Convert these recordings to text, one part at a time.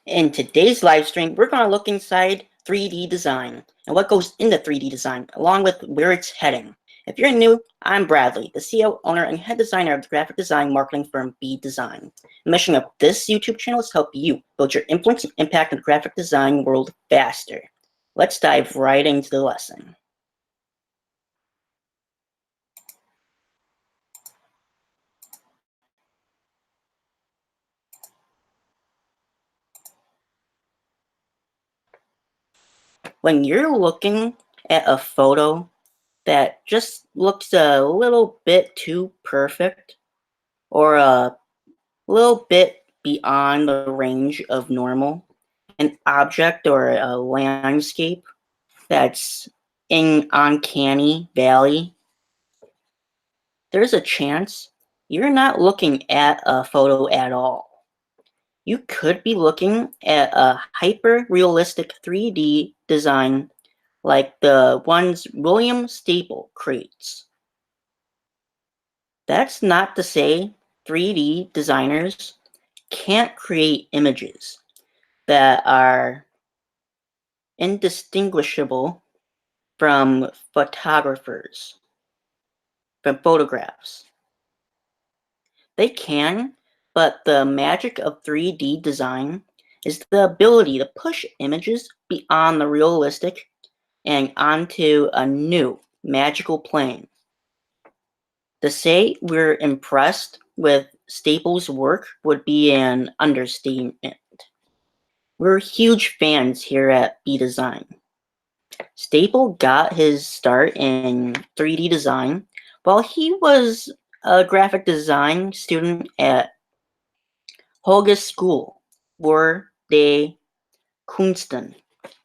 In today's live stream, we're going to look inside 3D design and what goes into 3D design, along with where it's heading. If you're new, I'm Bradley, the CEO, owner, and head designer of the graphic design marketing firm BDesign. The mission of this YouTube channel is to help you build your influence and impact in the graphic design world faster. Let's dive right into the lesson. When you're looking at a photo that just looks a little bit too perfect, or a little bit beyond the range of normal, an object or a landscape that's in uncanny valley, there's a chance you're not looking at a photo at all. You could be looking at a hyper-realistic 3D design like the ones William Staple creates. That's not to say 3D designers can't create images that are indistinguishable from photographs, from photographs. They can, but the magic of 3D design is the ability to push images beyond the realistic and onto a new magical plane. To say we're impressed with Staples' work would be an understatement. We're huge fans here at BDesign. Staple got his start in 3D design while he was a graphic design student at Hogeschool School voor de Kunsten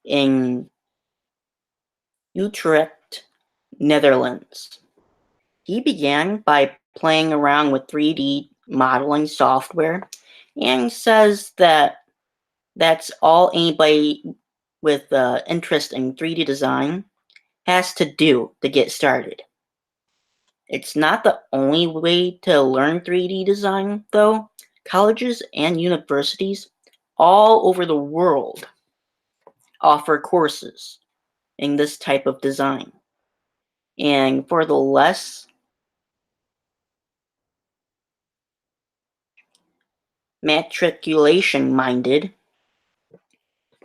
in Utrecht, Netherlands. He began by playing around with 3D modeling software and says that that's all anybody with interest in 3D design has to do to get started. It's not the only way to learn 3D design, though. Colleges and universities all over the world offer courses in this type of design. And for the less matriculation-minded,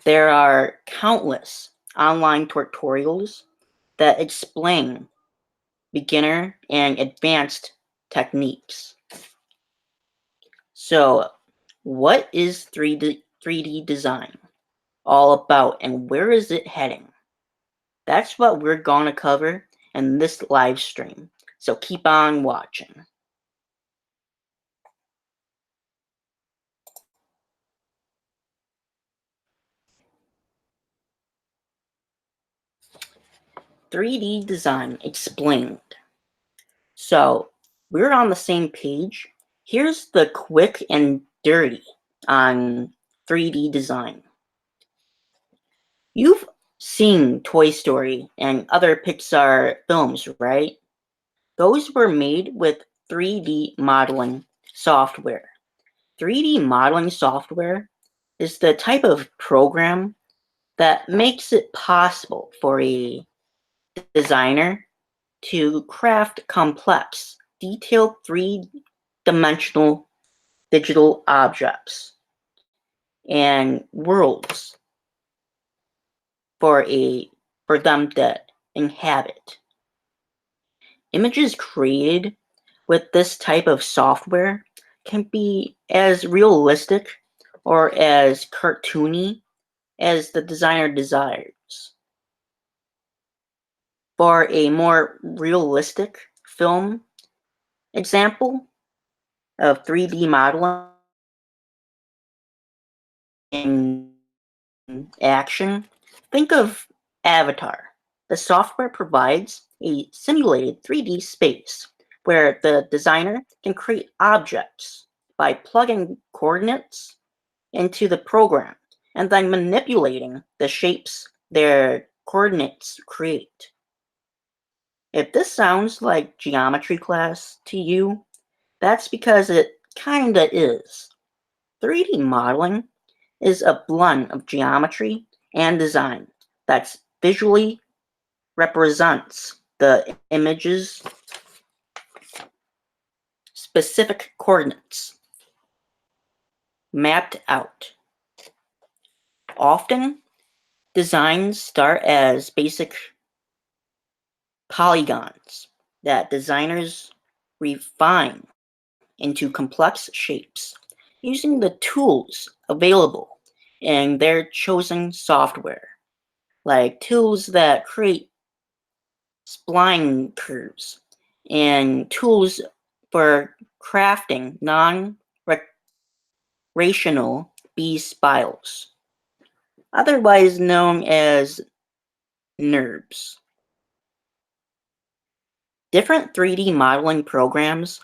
there are countless online tutorials that explain beginner and advanced techniques. So, what is 3D design all about and where is it heading? That's what we're going to cover in this live stream. So keep on watching. "3D design explained." So we're on the same page. Here's the quick and dirty on 3D design. You've seen Toy Story and other Pixar films, right? Those were made with 3D modeling software. 3D modeling software is the type of program that makes it possible for a designer to craft complex, detailed three-dimensional digital objects and worlds for them to inhabit. Images created with this type of software can be as realistic or as cartoony as the designer desires. For a more realistic film example of 3D modeling in action, think of Avatar. The software provides a simulated 3D space where the designer can create objects by plugging coordinates into the program and then manipulating the shapes their coordinates create. If this sounds like geometry class to you, that's because it kinda is. 3D modeling is a blend of geometry and design that visually represents the image's specific coordinates mapped out. Often, designs start as basic polygons that designers refine into complex shapes using the tools available in their chosen software, like tools that create spline curves and tools for crafting non-rational B-spirals, otherwise known as NURBS. Different 3D modeling programs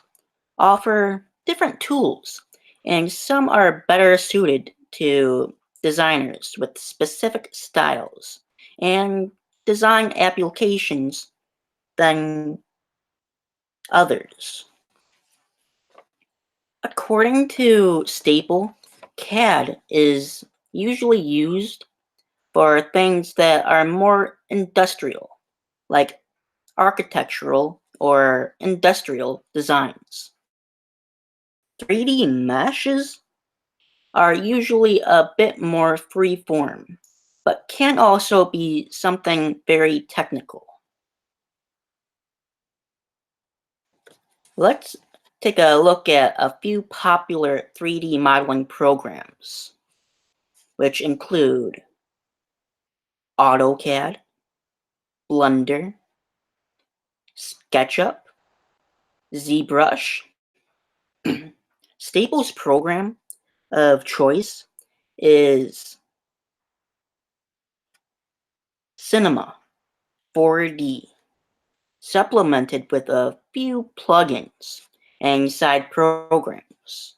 offer different tools, and some are better suited to designers with specific styles and design applications than others. According to Staple, CAD is usually used for things that are more industrial, like architectural or industrial designs. 3D meshes are usually a bit more free-form, but can also be something very technical. Let's take a look at a few popular 3D modeling programs, which include AutoCAD, Blender, SketchUp, ZBrush. Staples' program of choice is Cinema 4D, supplemented with a few plugins and side programs.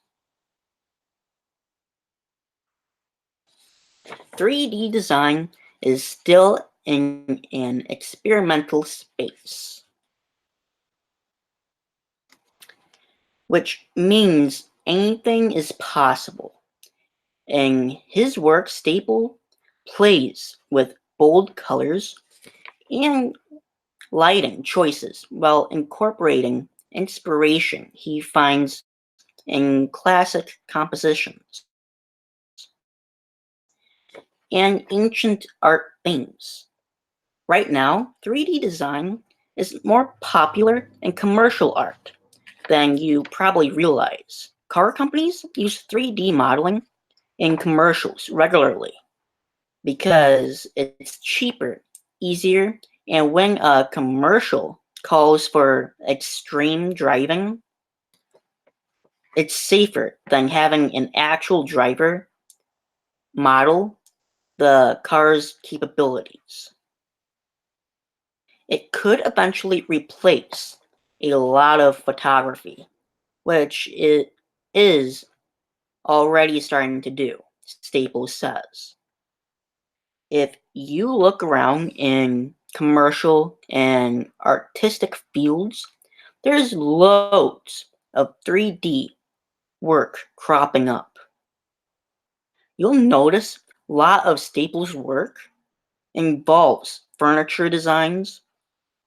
3D design is still in an experimental space, which means anything is possible. In his work, Staple plays with bold colors and lighting choices while incorporating inspiration he finds in classic compositions and ancient art themes. Right now, 3D design is more popular in commercial art than you probably realize. Car companies use 3D modeling in commercials regularly because it's cheaper, easier, and when a commercial calls for extreme driving, it's safer than having an actual driver model the car's capabilities. It could eventually replace a lot of photography, which it is already starting to do, Staples says. If you look around in commercial and artistic fields, there's loads of 3D work cropping up. You'll notice a lot of Staples' work involves furniture designs.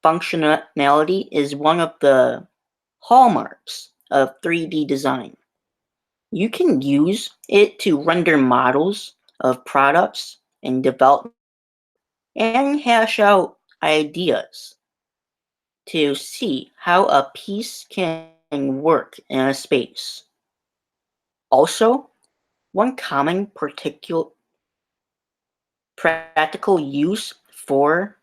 Functionality is one of the hallmarks of 3D design. You can use it to render models of products and develop and hash out ideas to see how a piece can work in a space. Also, one common practical use for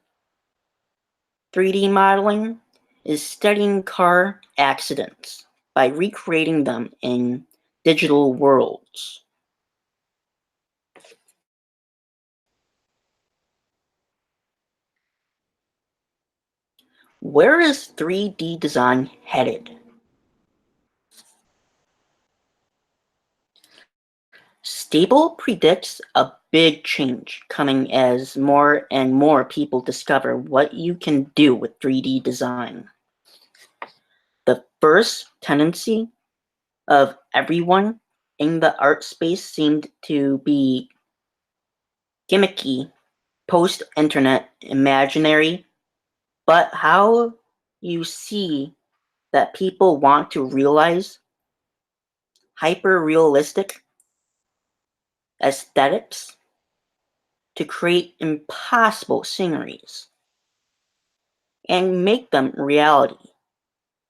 3D modeling is studying car accidents by recreating them in digital worlds. Where is 3D design headed? Stable predicts a big change coming as more and more people discover what you can do with 3D design. The first tendency of everyone in the art space seemed to be gimmicky, post-internet imaginary, but how you see that people want to realize hyper-realistic aesthetics to create impossible sceneries and make them reality.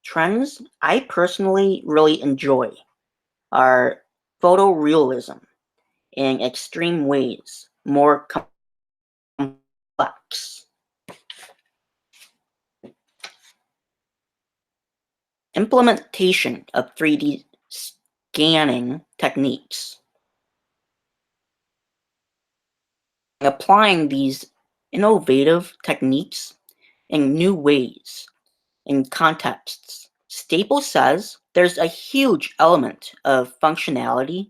Trends I personally really enjoy are photorealism in extreme ways, more complex. Implementation of 3D scanning techniques. Applying these innovative techniques in new ways in contexts. Staples says there's a huge element of functionality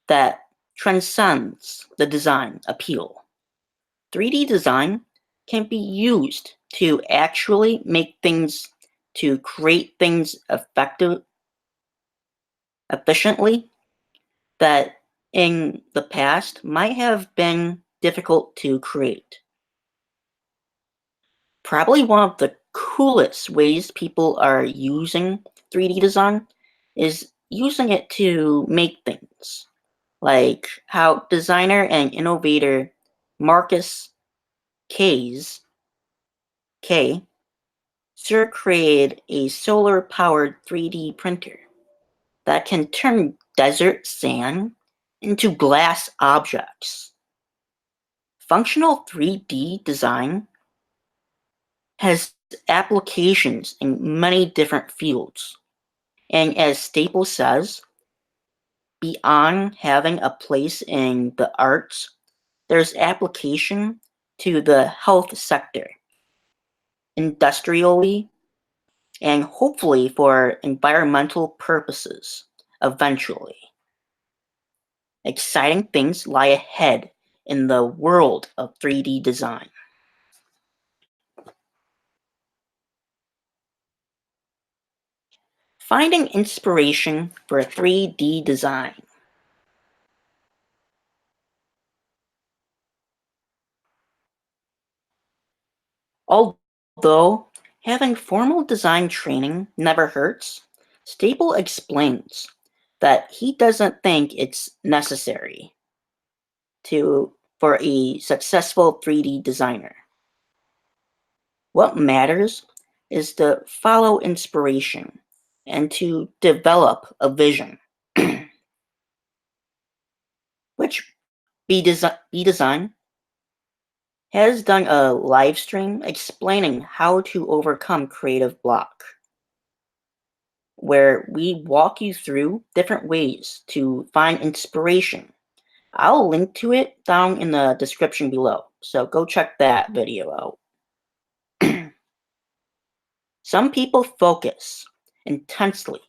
that transcends the design appeal. 3D design can be used to actually make things, to create things efficiently that in the past might have been difficult to create. Probably one of the coolest ways people are using 3D design is using it to make things, like how designer and innovator Marcus K's K Sir created a solar-powered 3D printer that can turn desert sand into glass objects. Functional 3D design has applications in many different fields, and as Staples says, beyond having a place in the arts, there's application to the health sector, industrially, and hopefully for environmental purposes eventually. Exciting things lie ahead in the world of 3D design. Finding inspiration for 3D design. Although having formal design training never hurts, Staple explains that he doesn't think it's necessary for a successful 3D designer. What matters is to follow inspiration and to develop a vision, which BDesign has done a live stream explaining how to overcome creative block, where we walk you through different ways to find inspiration. I'll link to it down in the description below, so go check that video out. Some people focus intensely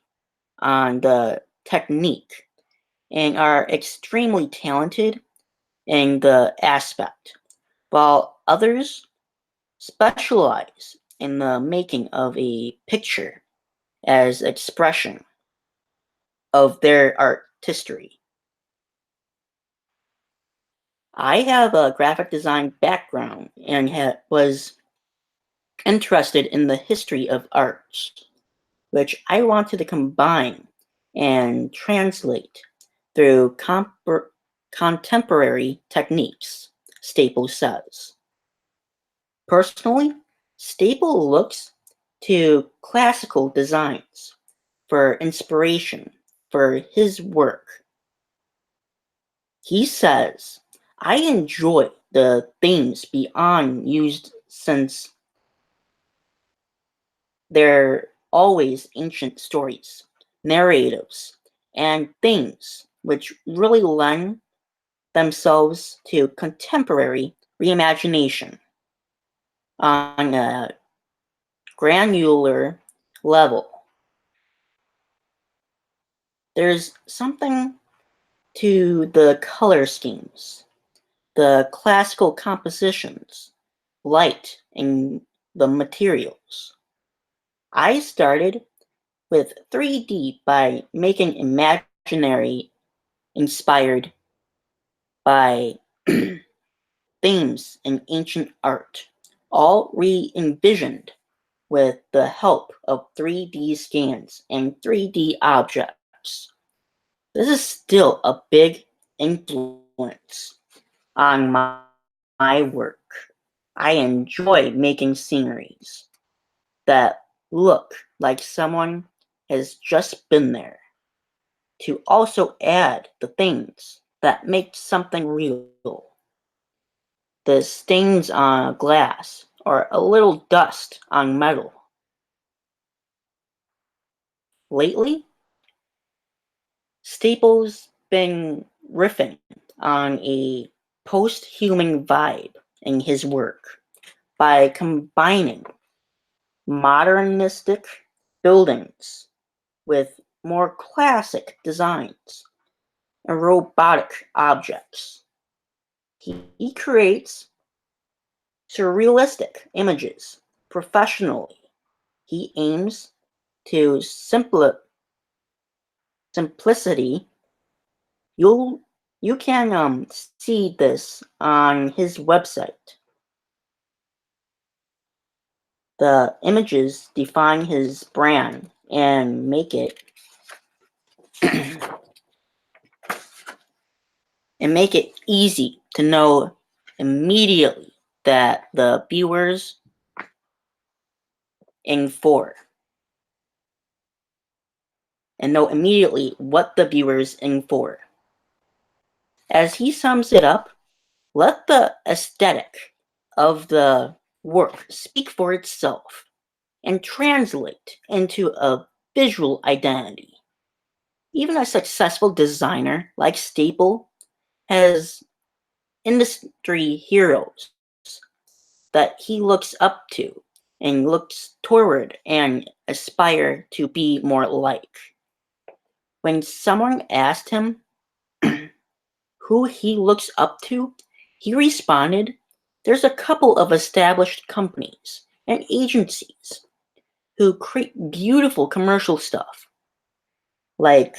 on the technique and are extremely talented in the aspect, while others specialize in the making of a picture as expression of their artistry. I have a graphic design background and was interested in the history of arts, which I wanted to combine and translate through contemporary techniques, Staples says. Personally, Staple looks to classical designs for inspiration for his work. He says, I enjoy the themes beyond used since they're always ancient stories, narratives, and themes which really lend themselves to contemporary reimagination on a granular level. There's something to the color schemes, the classical compositions, light, and the materials. I started with 3D by making imaginary inspired by themes in ancient art, all re-envisioned with the help of 3D scans and 3D objects. This is still a big influence on my work. I enjoy making sceneries that look like someone has just been there, to also add the things that make something real. The stains on glass or a little dust on metal. Lately, Staples been riffing on a post-human vibe in his work by combining modernistic buildings with more classic designs and robotic objects. He creates surrealistic images professionally. He aims to simplicity. You can see this on his website. The images define his brand and make it easy to know immediately that the viewers in for and know immediately what the viewers in for. As he sums it up, let the aesthetic of the work speak for itself and translate into a visual identity. Even a successful designer like Staple has industry heroes that he looks up to and looks toward and aspire to be more like. When someone asked him who he looks up to, he responded, "There's a couple of established companies and agencies who create beautiful commercial stuff, like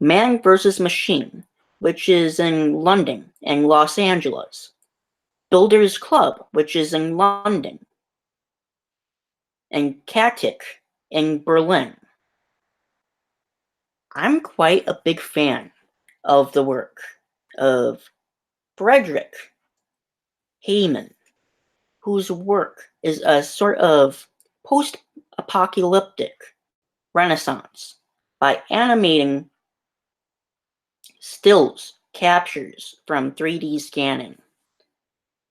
Man vs. Machine, which is in London and Los Angeles, Builders Club, which is in London, and Katik in Berlin." I'm quite a big fan of the work of Frederick Heyman, whose work is a sort of post-apocalyptic renaissance by animating stills captures from 3D scanning.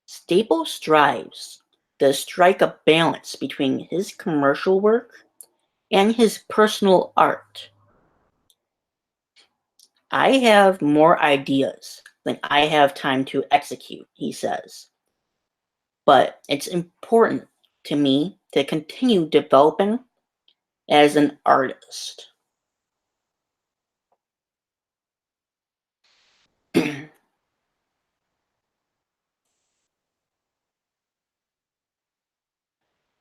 Staple strives to strike a balance between his commercial work and his personal art. "I have more ideas than I have time to execute," he says. "But it's important to me to continue developing as an artist."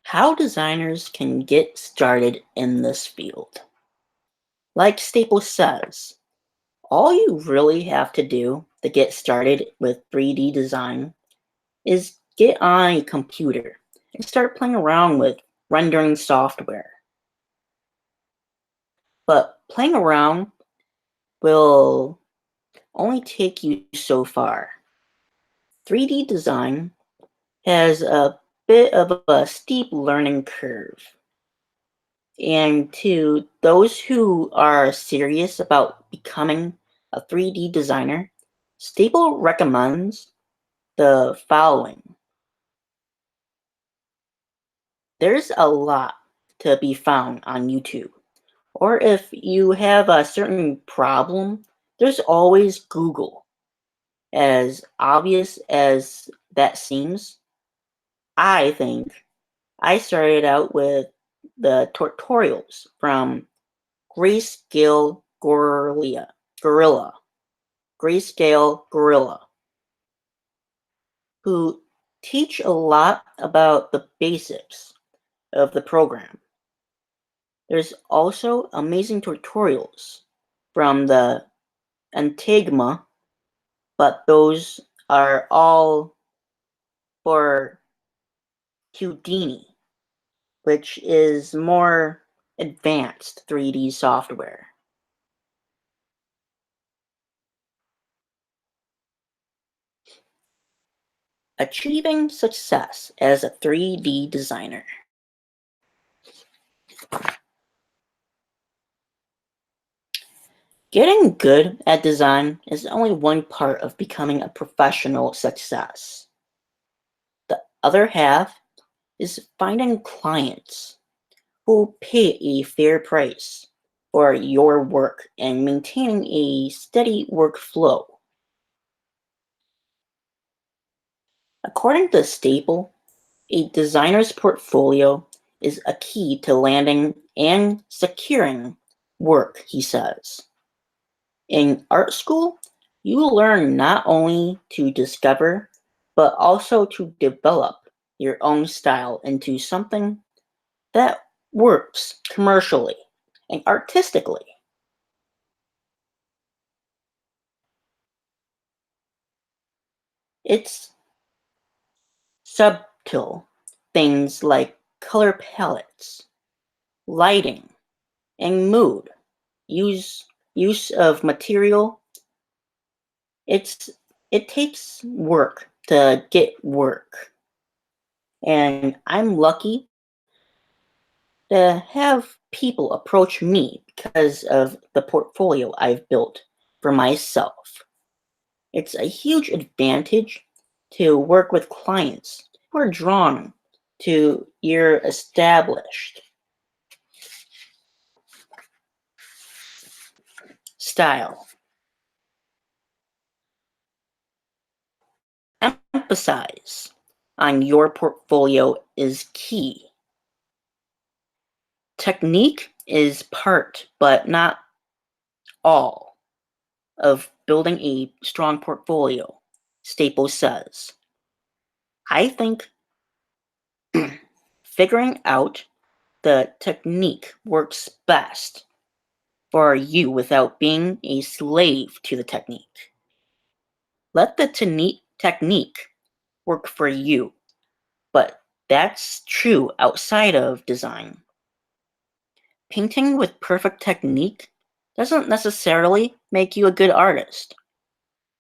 How designers can get started in this field. Like Staples says, all you really have to do to get started with 3D design is get on a computer and start playing around with rendering software. But playing around will only take you so far. 3D design has a bit of a steep learning curve. And to those who are serious about becoming a 3D designer, Staple recommends the following. There's a lot to be found on YouTube. Or if you have a certain problem, there's always Google. As obvious as that seems, I think I started out with the tutorials from Grayscale Gorilla, Grayscale Gorilla, who teach a lot about the basics of the program. There's also amazing tutorials from the Antigma, but those are all for Houdini, which is more advanced 3D software. Achieving success as a 3D designer. Getting good at design is only one part of becoming a professional success. The other half is finding clients who pay a fair price for your work and maintaining a steady workflow. According to Staple, a designer's portfolio is a key to landing and securing work, he says. In art school, you learn not only to discover, but also to develop your own style into something that works commercially and artistically. It's subtle things like color palettes, lighting, and mood, use use of material. It's it takes work to get work. And I'm lucky to have people approach me because of the portfolio I've built for myself. It's a huge advantage to work with clients who are drawn to your established style. Emphasize on your portfolio is key. Technique is part, but not all, of building a strong portfolio, Staples says. I think figuring out the technique works best for you without being a slave to the technique. Let the technique work for you, but that's true outside of design. Painting with perfect technique doesn't necessarily make you a good artist.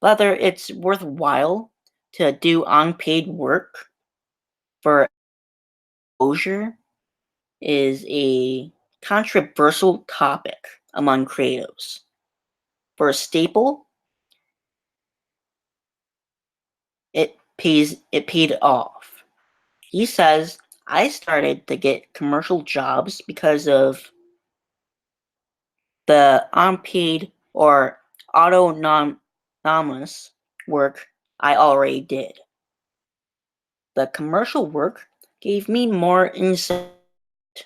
Whether it's worthwhile to do unpaid work for exposure is a controversial topic among creatives. For a Staple, it paid off. He says, I started to get commercial jobs because of the unpaid or autonomous work I already did. The commercial work gave me more insight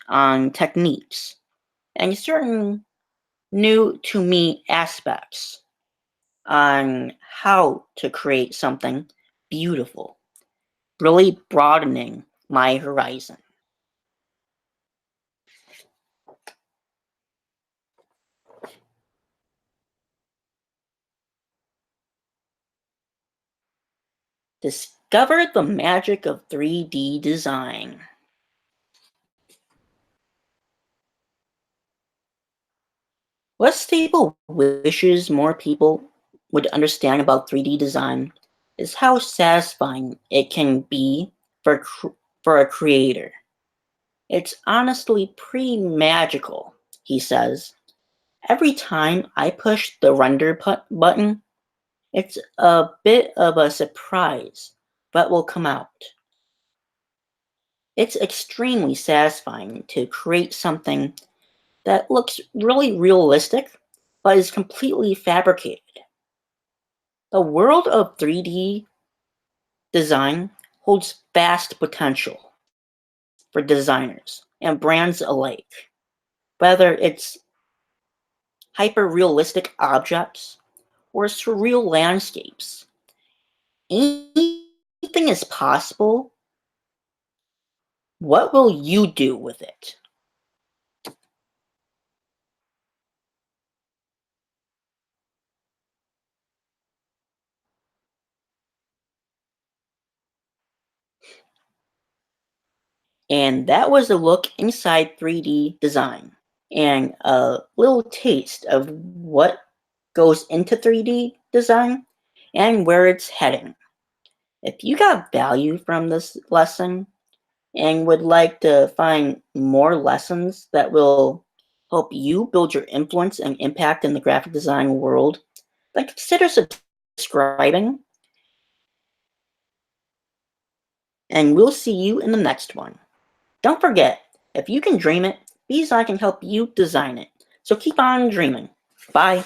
on techniques and certain new to me aspects on how to create something beautiful, really broadening my horizon. Discover the magic of 3D design. What Staple wishes more people would understand about 3D design is how satisfying it can be for, for a creator. It's honestly pretty magical, he says. Every time I push the render button, it's a bit of a surprise what will come out. It's extremely satisfying to create something that looks really realistic but is completely fabricated. The world of 3D design holds vast potential for designers and brands alike. Whether it's hyper-realistic objects or surreal landscapes, anything is possible. What will you do with it? And that was a look inside 3D design and a little taste of what goes into 3D design and where it's heading. If you got value from this lesson and would like to find more lessons that will help you build your influence and impact in the graphic design world, then consider subscribing, and we'll see you in the next one. Don't forget, if you can dream it, BDesign can help you design it. So keep on dreaming. Bye.